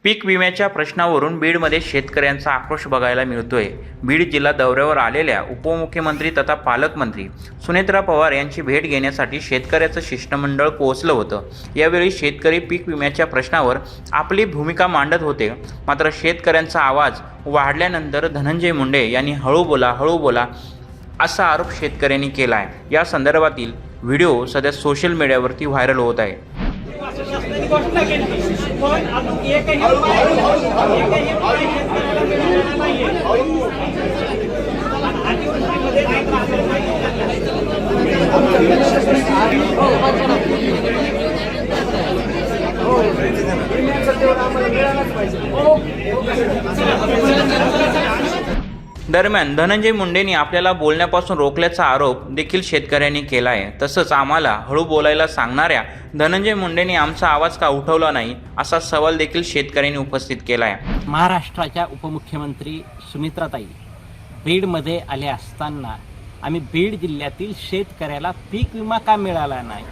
पीक विम्याच्या प्रश्नावरून बीडमध्ये शेतकऱ्यांचा आक्रोश बघायला मिळतोय। बीड जिल्हा दौऱ्यावर आलेल्या उपमुख्यमंत्री तथा पालकमंत्री सुनेत्रा पवार यांची भेट घेण्यासाठी शेतकऱ्याचं शिष्टमंडळ पोहोचलं होतं। यावेळी शेतकरी पीक विम्याच्या प्रश्नावर आपली भूमिका मांडत होते। मात्र शेतकऱ्यांचा आवाज वाढल्यानंतर धनंजय मुंडे यांनी हळू बोला असा आरोप शेतकऱ्यांनी केला आहे। या संदर्भातील व्हिडिओ सध्या सोशल मीडियावरती व्हायरल होत आहे। घोषणा केली पण अजून एकही उपाय शेतकऱ्याला मिळालेला नाहीये। अतिवृष्टीमध्ये काही त्रास दरम्यान धनंजय मुंडेंनी आपल्याला बोलण्यापासून रोखल्याचा आरोप देखील शेतकऱ्यांनी केला आहे। तसंच आम्हाला हळू बोलायला सांगणाऱ्या धनंजय मुंडेंनी आमचा आवाज का उठवला नाही असा सवाल देखील शेतकऱ्यांनी उपस्थित केला आहे। महाराष्ट्राच्या उपमुख्यमंत्री सुनेत्राताई बीडमध्ये आले असताना आम्ही बीड जिल्ह्यातील शेतकऱ्याला पीक विमा का मिळाला नाही,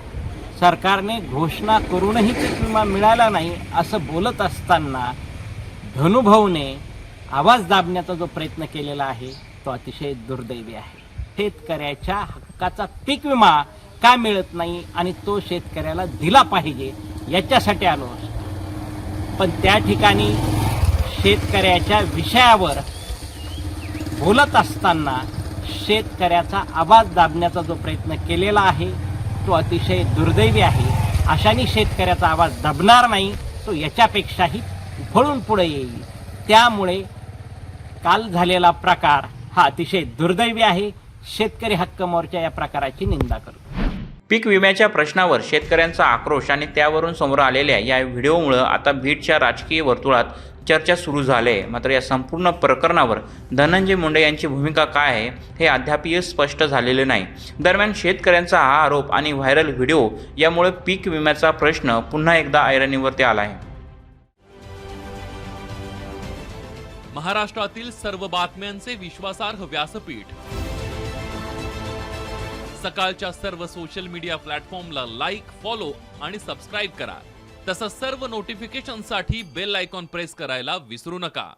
सरकारने घोषणा करूनही पीक विमा मिळाला नाही असं बोलत असताना धनुभाऊने आवाज दाबण्याचा जो प्रयत्न केलेला आहे तो अतिशय दुर्दैवी आहे। शेतकऱ्याच्या हक्काचा पीक विमा का मिळत नाही आणि तो शेतकऱ्याला दिला पाहिजे याच्यासाठी आलो। पण त्या ठिकाणी शेतकऱ्याच्या विषयावर बोलत असताना शेतकऱ्याचा आवाज दाबण्याचा जो प्रयत्न केलेला आहे तो अतिशय दुर्दैवी आहे। अशाने शेतकऱ्याचा आवाज दाबणार नाही, तो याच्यापेक्षाही उफळून पुढे येईल। त्यामुळे काल झालेला प्रकार हा अतिशय दुर्दैवी आहे। शेतकरी हक्क मोर्चा या प्रकाराची निंदा करतो। पीक विम्याच्या प्रश्नावर शेतकऱ्यांचा आक्रोश आणि त्यावरून समोर आलेल्या या व्हिडिओमुळे आता बीडच्या राजकीय वर्तुळात चर्चा सुरू झाली आहे। मात्र या संपूर्ण प्रकरणावर धनंजय मुंडे यांची भूमिका काय आहे हे अद्यापही स्पष्ट झालेले नाही। दरम्यान शेतकऱ्यांचा हा आरोप आणि व्हायरल व्हिडिओ यामुळे पीक विम्याचा प्रश्न पुन्हा एकदा ऐरणीवरती आला आहे। महाराष्ट्रातील सर्व बातम्यांचे विश्वासार्ह व्यासपीठ, सकाळच्या सर्व सोशल मीडिया प्लॅटफॉर्मला लाईक, फॉलो आणि सबस्क्राईब करा। तसंच सर्व नोटिफिकेशनसाठी बेल आयकॉन प्रेस करायला विसरू नका।